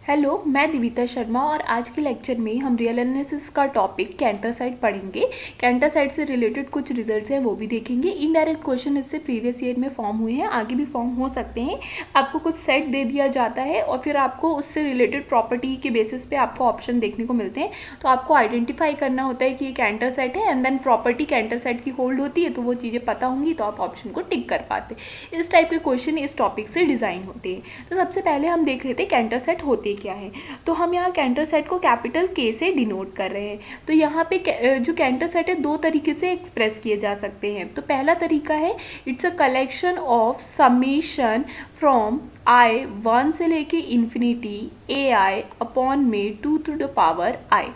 Hello, मैं दिविता शर्मा और आज के लेक्चर में हम रियल एनालिसिस का टॉपिक कैंटर सेट पढ़ेंगे। कैंटर सेट से रिलेटेड कुछ रिजल्ट्स हैं वो भी देखेंगे। इनडायरेक्ट क्वेश्चन इससे प्रीवियस ईयर में फॉर्म हुए हैं, आगे भी फॉर्म हो सकते हैं। आपको कुछ सेट दे दिया जाता है और फिर आपको उससे रिलेटेड प्रॉपर्टी के बेसिस पे आपको ऑप्शन देखने को मिलते हैं। तो आपको आइडेंटिफाई करना होता है कि ये कैंटर सेट है and then property Cantor set की होल्ड होती है, तो वो चीज़ें पता होंगी तो आप ऑप्शन को टिक कर पाते। इस टाइप के क्वेश्चन इस टॉपिक से डिज़ाइन होते हैं। तो सबसे पहले हम देख लेते हैं कैंटर सेट होते क्या है। तो हम यहाँ कैंटर सेट को कैपिटल के से डिनोट कर रहे हैं। तो यहाँ पे जो कैंटर सेट है दो तरीके से एक्सप्रेस किए जा सकते हैं। तो पहला तरीका है it's a collection of summation from i 1 से लेके इन्फिनिटी ए आई अपॉन में 2 to the power i,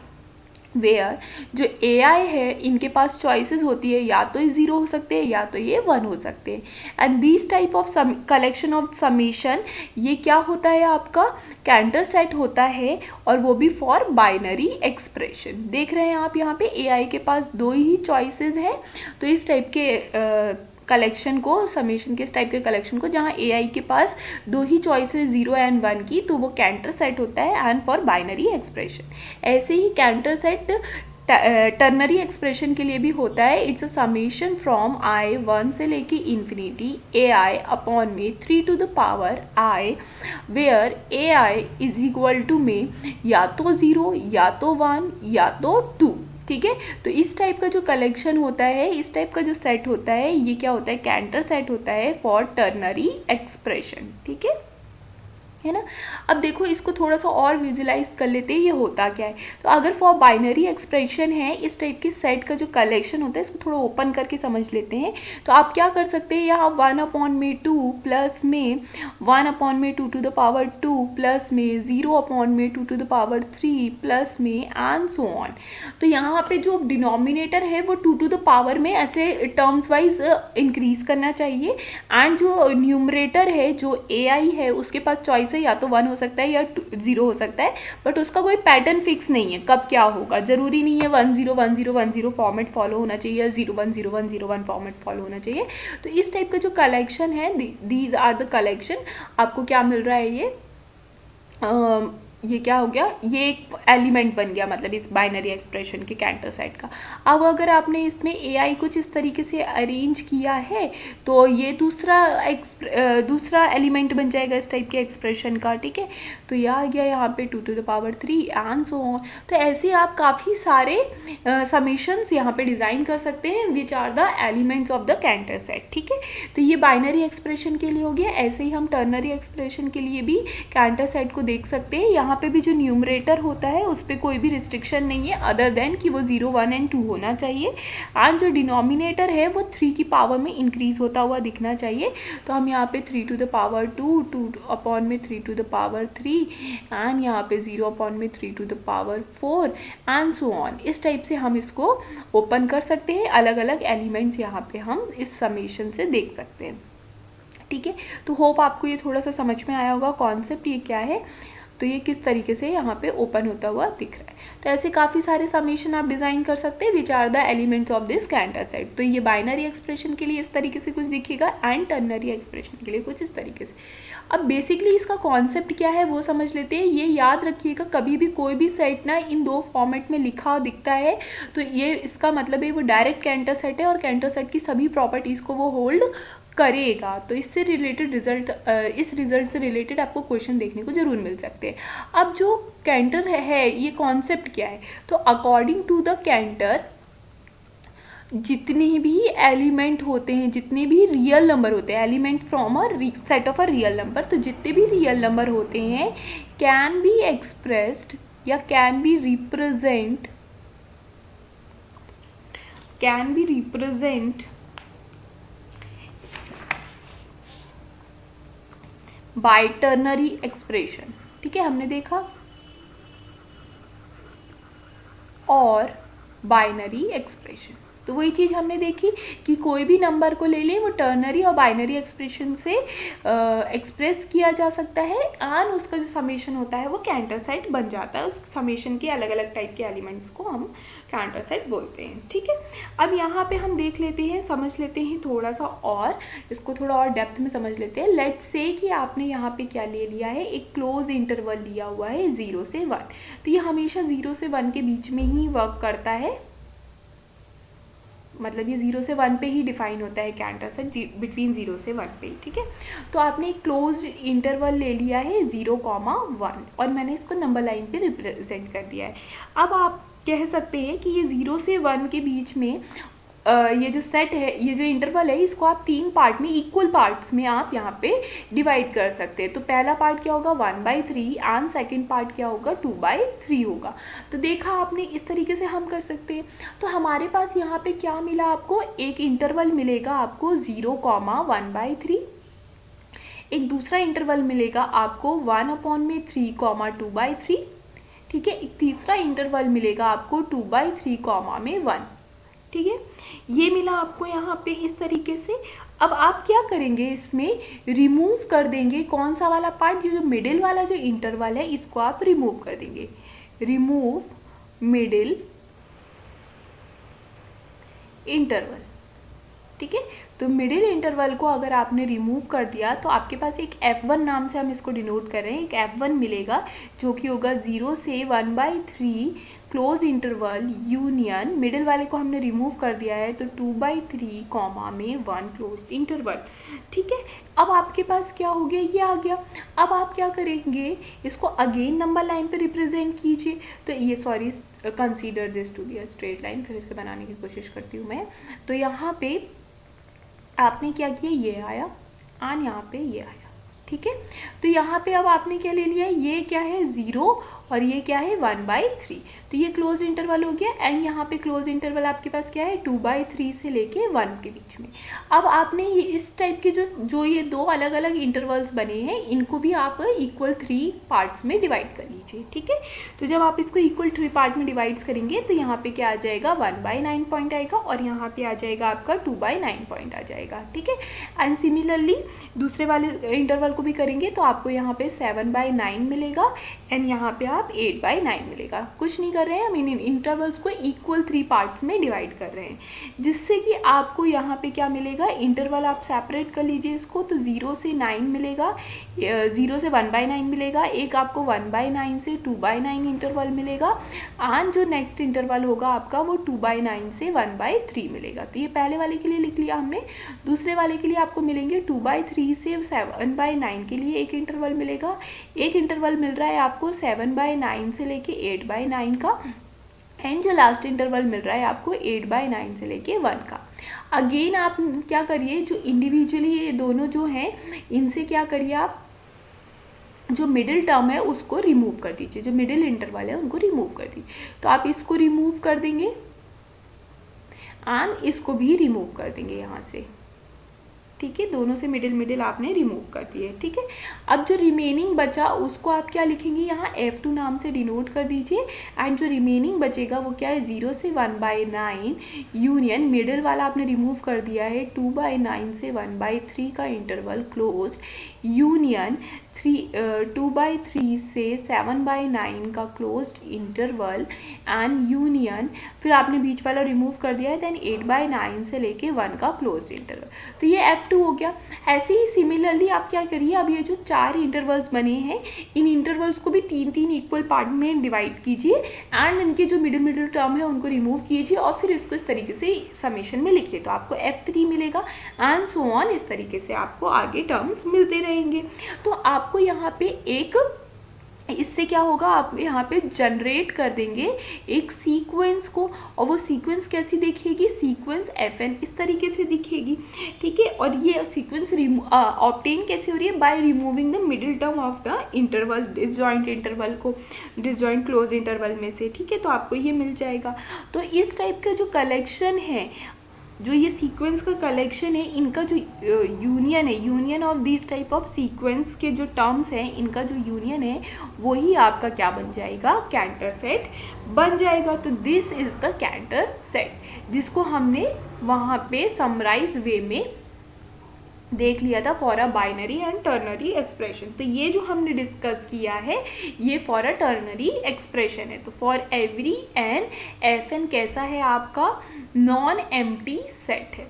where जो ए आई है इनके पास चॉइसेस होती है, या तो ये 0 हो सकते हैं या तो ये 1 हो सकते हैं। And this type of collection of summation ये क्या होता है, आपका कैंटर सेट होता है, और वो भी फॉर बाइनरी एक्सप्रेशन। देख रहे हैं आप यहाँ पे ए आई के पास दो ही चॉइसेस हैं। तो इस टाइप के कलेक्शन को, समेशन के इस टाइप के कलेक्शन को जहाँ ए आई के पास दो ही चॉइसेस 0 एंड 1 की, तो वो कैंटर सेट होता है एंड फॉर बाइनरी एक्सप्रेशन। ऐसे ही कैंटर सेट टर्नरी एक्सप्रेशन के लिए भी होता है। It's a summation from i 1 से लेके इन्फिनिटी ए आई अपॉन में 3 to the power i, where a i is equal to में या तो 0 या तो 1 या तो 2। ठीक है, तो इस टाइप का जो कलेक्शन होता है, इस टाइप का जो सेट होता है, ये क्या होता है, कैंटर सेट होता है फॉर टर्नरी एक्सप्रेशन। ठीक है ना। अब देखो इसको थोड़ा सा और विजुलाइज कर लेते हैं ये होता क्या है। तो अगर फॉर बाइनरी एक्सप्रेशन है, इस टाइप के सेट का जो कलेक्शन होता है इसको थोड़ा ओपन करके समझ लेते हैं। तो आप क्या कर सकते हैं, यहाँ 1 अपॉन में 2 प्लस में 1 अपॉन में 2 टू द पावर 2 प्लस में 0 अपॉन में 2 टू द पावर 3 प्लस में एंड सो ऑन। तो यहाँ पे जो डिनोमिनेटर है वो 2 टू द पावर में ऐसे टर्म्स वाइज इंक्रीज करना चाहिए, एंड जो न्यूमरेटर है जो ए आई है उसके पास चॉइस है, या तो 1 हो सकता है या 0 हो सकता है, बट उसका कोई पैटर्न फिक्स नहीं है कब क्या होगा। जरूरी नहीं है 1 0 1 0 1 0 फॉर्मेट फॉलो होना चाहिए या 0 1 0 1 0 1 फॉर्मेट फॉलो होना चाहिए। तो इस टाइप का जो कलेक्शन है, दीज आर द कलेक्शन, आपको क्या मिल रहा है, ये क्या हो गया, ये एक एलिमेंट बन गया, मतलब इस बाइनरी एक्सप्रेशन के कैंटर सेट का। अब अगर आपने इसमें ए आई कुछ इस तरीके से अरेंज किया है तो ये दूसरा एलिमेंट बन जाएगा इस टाइप के एक्सप्रेशन का। ठीक है, तो यह आ गया यहाँ पे 2 to the power 3 and so on. तो ऐसे आप काफ़ी सारे समेशंस यहाँ पे डिज़ाइन कर सकते हैं which are the elements of the Cantor set. ठीक है, तो ये बाइनरी एक्सप्रेशन के लिए हो गया। ऐसे ही हम टर्नरी एक्सप्रेशन के लिए भी कैंटर सेट को देख सकते हैं। यहाँ पे भी जो न्यूमरेटर होता है उस पर कोई भी रिस्ट्रिक्शन नहीं है अदर देन कि वो 0 1 एंड 2 होना चाहिए, एंड जो डिनोमिनेटर है वो 3 की पावर में इंक्रीज होता हुआ दिखना चाहिए। तो हम यहाँ पे 3 टू द पावर 2 2 अपॉन में 3 टू द पावर 3 एंड यहाँ पे 0 अपॉन में 3 to the power 4 and so on. इस टाइप से हम इसको ओपन कर सकते हैं। अलग अलग एलिमेंट्स यहाँ पे हम इस समेशन से देख सकते हैं। ठीक है, तो होप आपको ये थोड़ा सा समझ में आया होगा कॉन्सेप्ट ये क्या है, तो ये किस तरीके से यहाँ पे ओपन होता हुआ दिख रहा है। तो ऐसे काफ़ी सारे समेशन आप डिज़ाइन कर सकते हैं which are the elements of this Cantor set. तो ये बाइनरी एक्सप्रेशन के लिए इस तरीके से कुछ दिखेगा एंड टर्नरी एक्सप्रेशन के लिए कुछ इस तरीके से। अब बेसिकली इसका कॉन्सेप्ट क्या है वो समझ लेते हैं। ये याद रखिएगा, कभी भी कोई भी सेट ना इन दो फॉर्मेट में लिखा दिखता है तो ये इसका मतलब है वो डायरेक्ट कैंटर सेट है और कैंटर सेट की सभी प्रॉपर्टीज़ को वो होल्ड करेगा। तो इससे रिलेटेड इस रिजल्ट से रिलेटेड आपको क्वेश्चन देखने को जरूर मिल सकते हैं। अब जो कैंटर है ये कॉन्सेप्ट क्या है, तो अकॉर्डिंग टू द कैंटर जितने भी एलिमेंट होते हैं, जितने भी रियल नंबर होते हैं, element from a set of a real number, तो जितने भी रियल नंबर होते हैं कैन बी एक्सप्रेस्ड या can be represent by ternary expression. ठीक है, हमने देखा, और बाइनरी एक्सप्रेशन। तो वही चीज़ हमने देखी कि कोई भी नंबर को ले लें वो टर्नरी और बाइनरी एक्सप्रेशन से एक्सप्रेस किया जा सकता है एंड उसका जो समेशन होता है वो कैंटर सेट बन जाता है। उस समेशन के अलग अलग टाइप के एलिमेंट्स को हम कैंटर सेट बोलते हैं। ठीक है, अब यहाँ पे हम देख लेते हैं, समझ लेते हैं थोड़ा सा और, इसको थोड़ा और डेप्थ में समझ लेते हैं। लेट्स से कि आपने यहाँ पे क्या ले लिया है, एक क्लोज इंटरवल लिया हुआ है 0 से 1। तो ये हमेशा 0 से 1 के बीच में ही वर्क करता है, मतलब ये 0 से 1 पे ही डिफाइन होता है कैंटर सेट, बिटवीन 0 से 1 पे। ठीक है, तो आपने एक क्लोज इंटरवल ले लिया है 0,1 और मैंने इसको नंबर लाइन पे रिप्रेजेंट कर दिया है। अब आप कह सकते हैं कि ये 0 से 1 के बीच में ये जो सेट है, ये जो इंटरवल है, इसको आप 3 पार्ट में, इक्वल पार्ट्स में आप यहाँ पे डिवाइड कर सकते हैं। तो पहला पार्ट क्या होगा 1/3 एंड सेकेंड पार्ट क्या होगा 2/3 होगा। तो देखा आपने, इस तरीके से हम कर सकते हैं। तो हमारे पास यहाँ पे क्या मिला आपको, एक इंटरवल मिलेगा आपको 0,1/3, एक दूसरा इंटरवल मिलेगा आपको 1/3, 2/3। ठीक है, एक तीसरा इंटरवल मिलेगा आपको 2/3, 1। ठीक है, ये मिला आपको यहाँ पे इस तरीके से। अब आप क्या करेंगे, इसमें रिमूव कर देंगे कौन सा वाला पार्ट, ये जो मिडिल वाला जो इंटरवल है इसको आप रिमूव कर देंगे। Remove middle interval. ठीक है, तो मिडिल इंटरवल को अगर आपने रिमूव कर दिया तो आपके पास एक F1 नाम से हम इसको डिनोट कर रहे हैं, एक F1 मिलेगा जो कि होगा 0 से 1/3 क्लोज इंटरवल यूनियन, मिडिल वाले को हमने रिमूव कर दिया है तो 2/3 कॉमा में 1 क्लोज इंटरवल। ठीक है, अब आपके पास क्या हो गया, ये आ गया। अब आप क्या करेंगे, इसको अगेन नंबर लाइन पे रिप्रेजेंट कीजिए। तो ये sorry, consider this to be a straight line, फिर से बनाने की कोशिश करती हूँ मैं। तो यहाँ पे आपने क्या किया, ये आया और यहाँ पे ये आया। ठीक है, तो यहाँ पे अब आपने क्या ले लिया, ये क्या है 0 और ये क्या है 1/3, तो ये क्लोज इंटरवल हो गया। एंड यहाँ पे क्लोज इंटरवल आपके पास क्या है 2/3 से लेके 1 के बीच में। अब आपने ये इस टाइप के जो ये दो अलग अलग इंटरवल्स बने हैं, इनको भी आप इक्वल 3 पार्ट्स में डिवाइड कर लीजिए। ठीक है, तो जब आप इसको इक्वल 3 पार्ट में डिवाइड करेंगे तो यहाँ पे क्या आ जाएगा 1/9 पॉइंट आएगा और यहाँ पे आ जाएगा आपका 2/9 पॉइंट आ जाएगा। ठीक है, एंड सिमिलरली दूसरे वाले इंटरवल को भी करेंगे तो आपको यहाँ पे 7/9 मिलेगा एंड यहाँ पे आप 8/9 मिलेगा। कुछ नहीं कर रहे हैं, हम इन इंटरवल्स को इक्वल 3 पार्ट्स में डिवाइड कर रहे हैं, जिससे कि आपको यहाँ पे क्या मिलेगा, इंटरवल आप सेपरेट कर लीजिए इसको। तो 0 से 9 मिलेगा, 0 से 1/9 मिलेगा, एक आपको 1/9 से 2/9 इंटरवल मिलेगा एंड जो नेक्स्ट इंटरवल होगा आपका वो 2/9 से 1/3 मिलेगा। तो ये पहले वाले के लिए लिख लिया हमने। दूसरे वाले के लिए आपको मिलेंगे 2/3 से 7/9 के लिए एक इंटरवल मिलेगा, एक इंटरवल मिल रहा है आपको 7/9 से लेके 8/9 का, एंड जो लास्ट इंटरवल मिल रहा है आपको 8/9 से लेके 1 का। अगेन आप क्या करिए, जो इंडिविजुअली ये दोनों जो हैं इनसे क्या करिए, आप जो मिडिल टर्म है उसको रिमूव कर दीजिए, जो मिडिल इंटरवल है उनको रिमूव कर दीजिए। तो आप इसको रिमूव कर देंगे एंड इसको भी रिमूव कर देंगे यहाँ से। ठीक है, दोनों से मिडिल आपने रिमूव कर दिए। ठीक है, अब जो रिमेनिंग बचा उसको आप क्या लिखेंगे, यहाँ F2 नाम से डिनोट कर दीजिए एंड जो रिमेनिंग बचेगा वो क्या है 0 से 1/9 यूनियन, मिडिल वाला आपने रिमूव कर दिया है 2/9 से 1/3 का इंटरवल क्लोज यूनियन 2/3 से 7/9 का क्लोज्ड इंटरवल एंड यूनियन, फिर आपने बीच वाला रिमूव कर दिया है, देन 8/9 से लेके 1 का क्लोज्ड इंटरवल। तो ये F2 हो गया। ऐसे ही सिमिलरली आप क्या करिए, अब ये जो 4 इंटरवल्स बने हैं इन इंटरवल्स को भी 3-3 इक्वल पार्ट में डिवाइड कीजिए एंड इनके जो मिडिल टर्म है उनको रिमूव कीजिए और फिर इसको इस तरीके से समेशन में लिखिए। तो आपको F3 मिलेगा एंड सो ऑन, इस तरीके से आपको आगे टर्म्स मिलते रहेंगे। तो आपको यहाँ पे एक, इससे क्या होगा, आप यहाँ पे जनरेट कर देंगे एक सीक्वेंस को, और वो सीक्वेंस कैसी दिखेगी, सीक्वेंस FN इस तरीके से दिखेगी। ठीक है, और ये सीक्वेंस ऑब्टेन कैसे हो रही है, by removing the middle term of the interval, disjoint interval को डिसजॉइंट क्लोज इंटरवल में से। ठीक है, तो आपको ये मिल जाएगा। तो इस टाइप का जो कलेक्शन है जो ये सीक्वेंस का कलेक्शन है, इनका जो यूनियन है, union of this type of sequence के जो टर्म्स हैं, इनका जो यूनियन है वही आपका क्या बन जाएगा, कैंटर सेट बन जाएगा। तो this is the Cantor set, जिसको हमने वहाँ पे समराइज वे में देख लिया था for a binary and ternary expression. तो ये जो हमने डिस्कस किया है ये फॉर अ टर्नरी एक्सप्रेशन है। तो for every n, f n कैसा है आपका, नॉन एम्प्टी सेट है,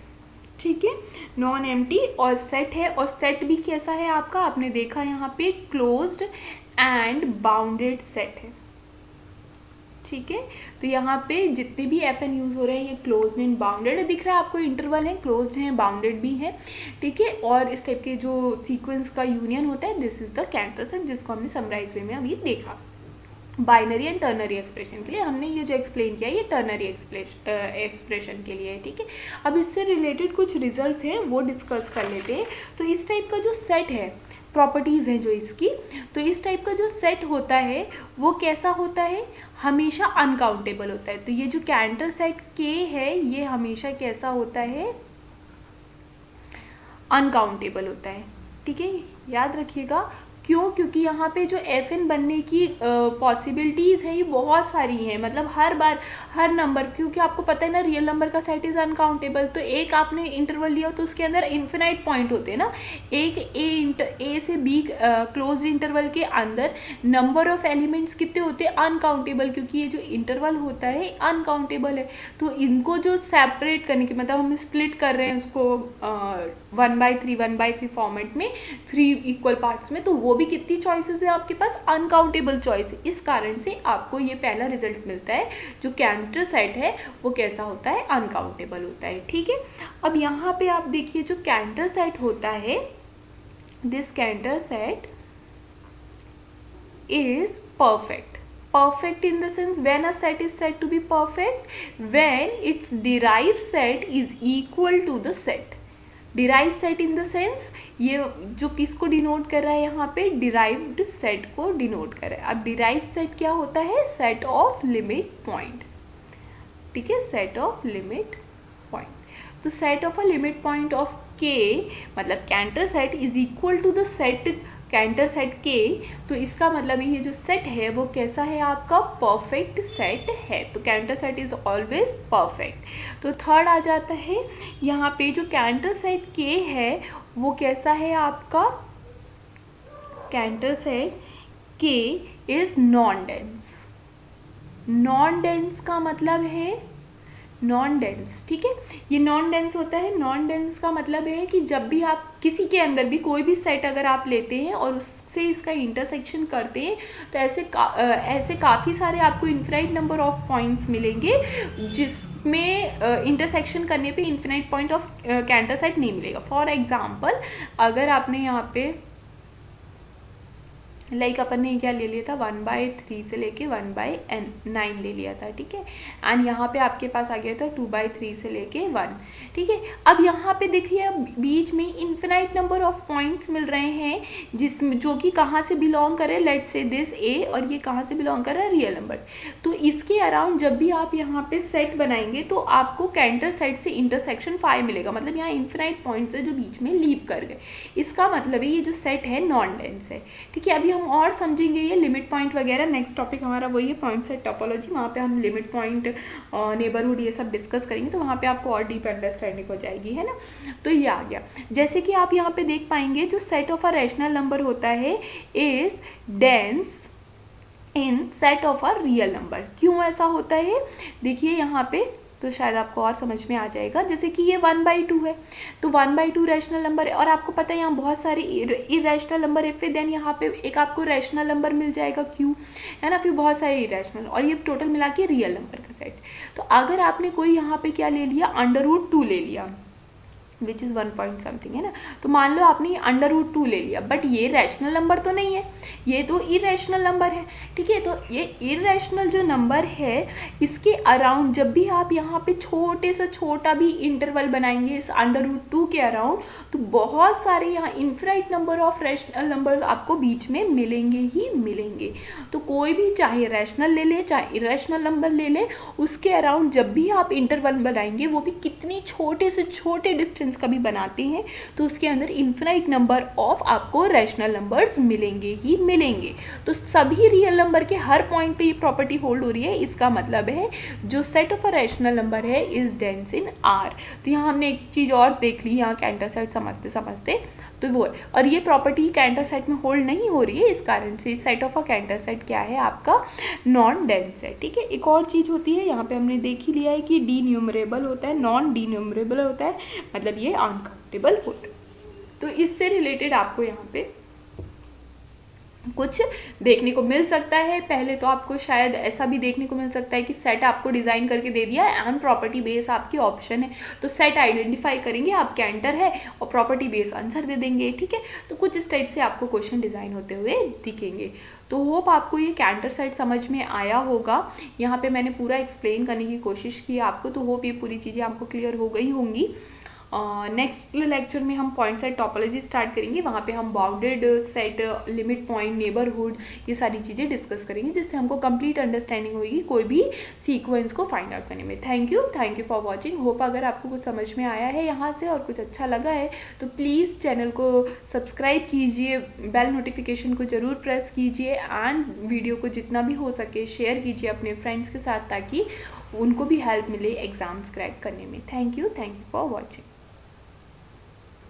ठीक है, नॉन एम्प्टी और सेट है। और सेट भी कैसा है आपका, आपने देखा यहाँ पे क्लोज्ड एंड बाउंडेड सेट है, ठीक है। तो यहाँ पे जितने भी एफ एन यूज हो रहे हैं ये क्लोज्ड एंड बाउंडेड दिख रहा है आपको, इंटरवल है, क्लोज्ड है, बाउंडेड भी है, ठीक है। और इस टाइप के जो सीक्वेंस का यूनियन होता है, this is the Cantor set, जिसको हमने समराइज वे में अभी देखा। बाइनरी एंड टर्नरी एक्सप्रेशन के लिए हमने ये जो एक्सप्लेन किया ये टर्नरी एक्सप्रेशन के लिए है, ठीक है। अब इससे रिलेटेड कुछ रिजल्ट्स हैं वो डिस्कस कर लेते हैं। तो इस टाइप का जो सेट है, प्रॉपर्टीज है जो इसकी, तो इस टाइप का जो सेट होता है वो कैसा होता है, हमेशा अनकाउंटेबल होता है। तो ये जो कैंटर सेट के है ये हमेशा कैसा होता है, अनकाउंटेबल होता है, ठीक है, याद रखिएगा। क्यों, क्योंकि यहाँ पे जो एफ एन बनने की पॉसिबिलिटीज़ हैं ये बहुत सारी हैं, मतलब हर बार हर नंबर, क्योंकि आपको पता है ना रियल नंबर का सेट इज़ अनकाउंटेबल। तो एक आपने इंटरवल लिया तो उसके अंदर इन्फिनाइट पॉइंट होते हैं ना, एक ए से बी क्लोज इंटरवल के अंदर नंबर ऑफ एलिमेंट्स कितने होते हैं, अनकाउंटेबल, क्योंकि ये जो इंटरवल होता है अनकाउंटेबल है। तो इनको जो सेपरेट करने की, मतलब हम स्प्लिट कर रहे हैं उसको 1/3 फॉर्मेट में 3 इक्वल पार्ट्स में, तो वो भी कितनी चॉइसेस है आपके पास, अनकाउंटेबल चॉइस। इस कारण से आपको ये पहला रिजल्ट मिलता है, जो कैंटर सेट है वो कैसा होता है, अनकाउंटेबल होता है, ठीक है। अब यहाँ पे आप देखिए जो कैंटर सेट होता है, this Cantor set is perfect. Perfect in the sense, when a set is said to be perfect, when its derived set is equal to the set. Derived set in the sense, ये जो किसको denote कर रहा है यहाँ पे, derived set को denote कर रहा है। अब डिराइव्ड सेट क्या होता है, सेट ऑफ लिमिट पॉइंट, ठीक है, सेट ऑफ लिमिट पॉइंट। तो set of a limit point of K, मतलब Cantor set is equal to the set Cantor set के। तो इसका मतलब ये जो सेट है वो कैसा है आपका, परफेक्ट सेट है। तो Cantor set is always perfect. तो थर्ड आ जाता है यहाँ पे, जो कैंटर सेट के है वो कैसा है आपका, कैंटर सेट के is non dense. Non dense का मतलब है नॉन डेंस, ठीक है, ये नॉन डेंस होता है। नॉन डेंस का मतलब है कि जब भी आप किसी के अंदर भी कोई भी सेट अगर आप लेते हैं और उससे इसका इंटरसेक्शन करते हैं तो ऐसे काफ़ी सारे आपको इनफाइनाइट नंबर ऑफ पॉइंट्स मिलेंगे, जिसमें इंटरसेक्शन करने पे infinite point of Cantor set नहीं मिलेगा। फॉर एग्जाम्पल, अगर आपने यहाँ पे लाइक अपन ने क्या ले लिया था, 1/3 से लेके 1/9 ले लिया था, ठीक है, एंड यहाँ पे आपके पास आ गया था 2/3 से लेके 1, ठीक है। अब यहाँ पे देखिए बीच में इन्फिनाइट नंबर ऑफ पॉइंट्स मिल रहे हैं, जिसमें जो कि कहाँ से बिलोंग करे, लेट्स से दिस ए, और ये कहाँ से बिलोंग कर रहा है, रियल नंबर। तो इसके अराउंड जब भी आप यहाँ पे सेट बनाएंगे तो आपको कैंटर सेट से इंटरसेक्शन 5 मिलेगा, मतलब यहाँ इन्फिनाइट पॉइंट्स है जो बीच में लीव कर गए। इसका मतलब है ये जो सेट है नॉन डेंस है, ठीक है। अभी हम और समझेंगे ये लिमिट पॉइंट वगैरह, नेक्स्ट टॉपिक हमारा वही है पॉइंट सेट टोपोलॉजी, वहाँ पे हम लिमिट पॉइंट, नेबरहुड ये सब डिस्कस करेंगे, तो वहाँ पे आपको और डीप अंडरस्टैंडिंग हो जाएगी, है ना। तो ये आ गया। जैसे कि आप यहाँ पे देख पाएंगे जो set of a rational number होता है is dense in set of a real number. क्यों ऐसा होता है, देखिए यहाँ पे तो शायद आपको और समझ में आ जाएगा। जैसे कि ये 1/2 है, तो 1/2 रैशनल नंबर है, और आपको पता है यहाँ बहुत सारे इरेशनल नंबर है, फिर देन यहाँ पे एक आपको रैशनल नंबर मिल जाएगा Q, है ना, फिर बहुत सारे इरेशनल, और ये टोटल मिला के रियल नंबर का सेट। तो अगर आपने कोई यहाँ पे क्या ले लिया, √2 ले लिया, विच इज़ 1 पॉइंट समथिंग, है ना। तो मान लो आपने √2 ले लिया, बट ये रैशनल नंबर तो नहीं है, ये तो इरेशनल नंबर है, ठीक है। तो ये इरेशनल जो नंबर है इसके अराउंड जब भी आप यहाँ पे छोटे से छोटा भी इंटरवल बनाएंगे इस √2 के अराउंड, तो बहुत सारे यहाँ infinite number of rational numbers आपको बीच में मिलेंगे ही मिलेंगे। तो कोई भी चाहे रैशनल ले ले चाहे इरेशनल नंबर ले ले, उसके अराउंड जब भी आप इंटरवल बनाएंगे, वो भी कितनी छोटे से छोटे डिस्टेंस का भी बनाते हैं, तो उसके अंदर इनफाइनाइट नंबर ऑफ आपको रैशनल नंबर्स मिलेंगे ही मिलेंगे। तो सभी रियल नंबर के हर पॉइंट पे ये प्रॉपर्टी होल्ड हो रही है। इसका मतलब है जो set of a rational number है इज डेंस इन आर। तो यहाँ हमने एक चीज और देख ली, यहाँ कैंटर सेट समझते समझते, तो वो है। और ये प्रॉपर्टी कैंटर सेट में होल्ड नहीं हो रही है, इस कारण से set of a Cantor set क्या है आपका नॉन डेंस है, ठीक है। एक और चीज होती है, यहाँ पे हमने देख ही लिया है कि डी न्यूमरेबल होता है, नॉन डी न्यूमरेबल होता है, मतलब ये अनकाउंटेबल होता है। तो इससे रिलेटेड आपको यहाँ पे कुछ देखने को मिल सकता है। पहले तो आपको शायद ऐसा भी देखने को मिल सकता है कि सेट आपको डिजाइन करके दे दिया है एंड प्रॉपर्टी बेस आपकी ऑप्शन है, तो सेट आइडेंटिफाई करेंगे आप कैंटर है और प्रॉपर्टी बेस आंसर दे देंगे, ठीक है। तो कुछ इस टाइप से आपको क्वेश्चन डिजाइन होते हुए दिखेंगे। तो होप आपको ये कैंटर सेट समझ में आया होगा। यहाँ पे मैंने पूरा एक्सप्लेन करने की कोशिश की आपको, तो होप ये पूरी चीजें आपको क्लियर हो गई होंगी। नेक्स्ट लेक्चर में हम पॉइंट सेट टोपोलॉजी स्टार्ट करेंगे, वहाँ पे हम bounded set, limit point, neighbourhood, ये सारी चीज़ें डिस्कस करेंगे, जिससे हमको कंप्लीट अंडरस्टैंडिंग होगी कोई भी सीक्वेंस को फाइंड आउट करने में। Thank you for watching. Hope अगर आपको कुछ समझ में आया है यहाँ से और कुछ अच्छा लगा है तो प्लीज़ चैनल को सब्सक्राइब कीजिए, बेल नोटिफिकेशन को ज़रूर प्रेस कीजिए एंड वीडियो को जितना भी हो सके शेयर कीजिए अपने फ्रेंड्स के साथ, ताकि उनको भी हेल्प मिले एग्जाम्स क्रैक करने में। Thank you for watching.